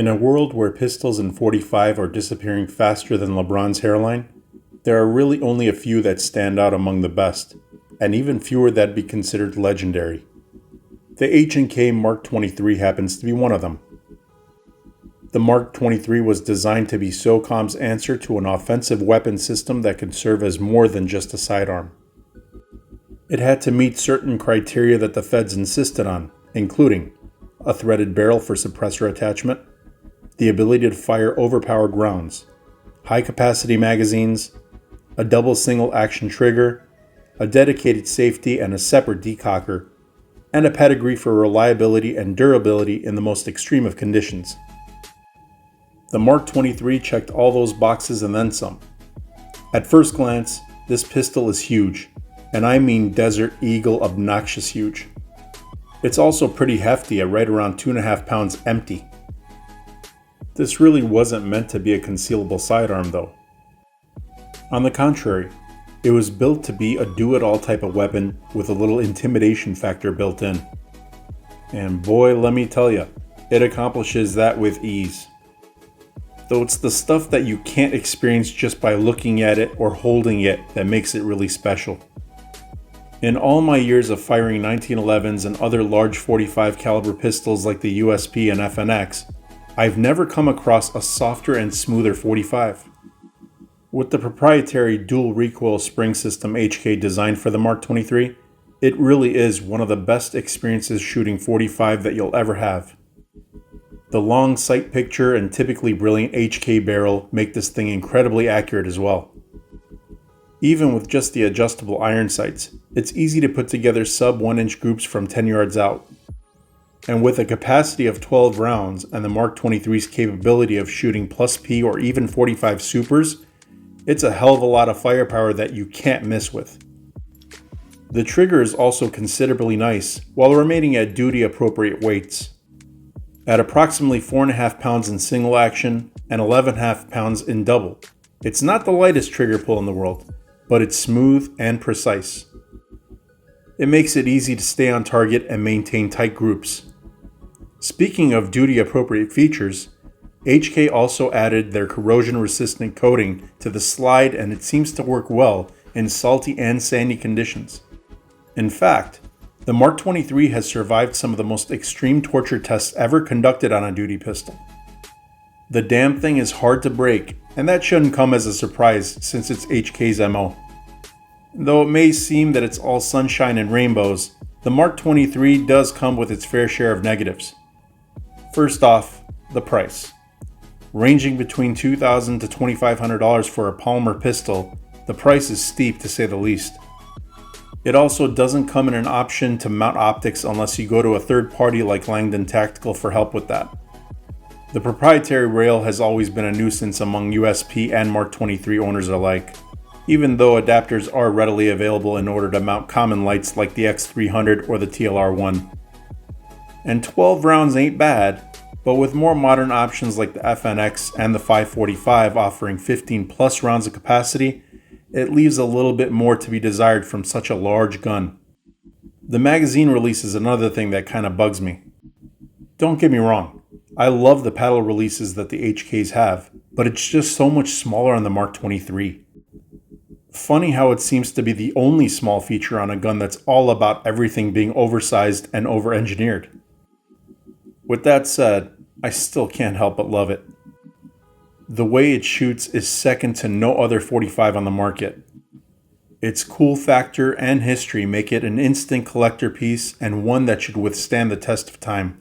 In a world where pistols in .45 are disappearing faster than LeBron's hairline, there are really only a few that stand out among the best, and even fewer that'd be considered legendary. The H&K Mark 23 happens to be one of them. The Mark 23 was designed to be SOCOM's answer to an offensive weapon system that could serve as more than just a sidearm. It had to meet certain criteria that the feds insisted on, including a threaded barrel for suppressor attachment, the ability to fire overpowered rounds, high-capacity magazines, a double single-action trigger, a dedicated safety and a separate decocker, and a pedigree for reliability and durability in the most extreme of conditions. The Mark 23 checked all those boxes and then some. At first glance, this pistol is huge, and I mean Desert Eagle obnoxious huge. It's also pretty hefty at right around 2.5 pounds empty. This really wasn't meant to be a concealable sidearm though. On the contrary, it was built to be a do-it-all type of weapon with a little intimidation factor built in. And boy, let me tell you, it accomplishes that with ease. Though it's the stuff that you can't experience just by looking at it or holding it that makes it really special. In all my years of firing 1911s and other large .45 caliber pistols like the USP and FNX, I've never come across a softer and smoother .45. With the proprietary dual recoil spring system HK designed for the Mark 23, it really is one of the best experiences shooting .45 that you'll ever have. The long sight picture and typically brilliant HK barrel make this thing incredibly accurate as well. Even with just the adjustable iron sights, it's easy to put together sub 1-inch groups from 10 yards out. And with a capacity of 12 rounds and the Mark 23's capability of shooting plus P or even .45 supers, it's a hell of a lot of firepower that you can't miss with. The trigger is also considerably nice while remaining at duty appropriate weights. At approximately 4.5 pounds in single action and 11.5 pounds in double, it's not the lightest trigger pull in the world, but it's smooth and precise. It makes it easy to stay on target and maintain tight groups. Speaking of duty-appropriate features, HK also added their corrosion-resistant coating to the slide, and it seems to work well in salty and sandy conditions. In fact, the Mark 23 has survived some of the most extreme torture tests ever conducted on a duty pistol. The damn thing is hard to break, and that shouldn't come as a surprise since it's HK's MO. Though it may seem that it's all sunshine and rainbows, the Mark 23 does come with its fair share of negatives. First off, the price. Ranging between $2,000 to $2,500 for a polymer pistol, the price is steep to say the least. It also doesn't come in an option to mount optics unless you go to a third party like Langdon Tactical for help with that. The proprietary rail has always been a nuisance among USP and Mark 23 owners alike, even though adapters are readily available in order to mount common lights like the X300 or the TLR1. And 12 rounds ain't bad, but with more modern options like the FNX and the 545 offering 15 plus rounds of capacity, it leaves a little bit more to be desired from such a large gun. The magazine release is another thing that kind of bugs me. Don't get me wrong, I love the paddle releases that the HKs have, but it's just so much smaller on the Mark 23. Funny how it seems to be the only small feature on a gun that's all about everything being oversized and over-engineered. With that said, I still can't help but love it. The way it shoots is second to no other .45 on the market. Its cool factor and history make it an instant collector piece and one that should withstand the test of time.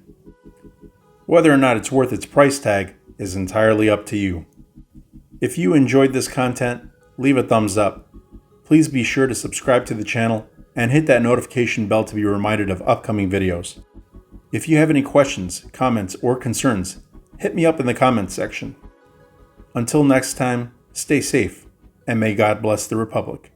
Whether or not it's worth its price tag is entirely up to you. If you enjoyed this content, leave a thumbs up. Please be sure to subscribe to the channel and hit that notification bell to be reminded of upcoming videos. If you have any questions, comments, or concerns, hit me up in the comments section. Until next time, stay safe, and may God bless the Republic.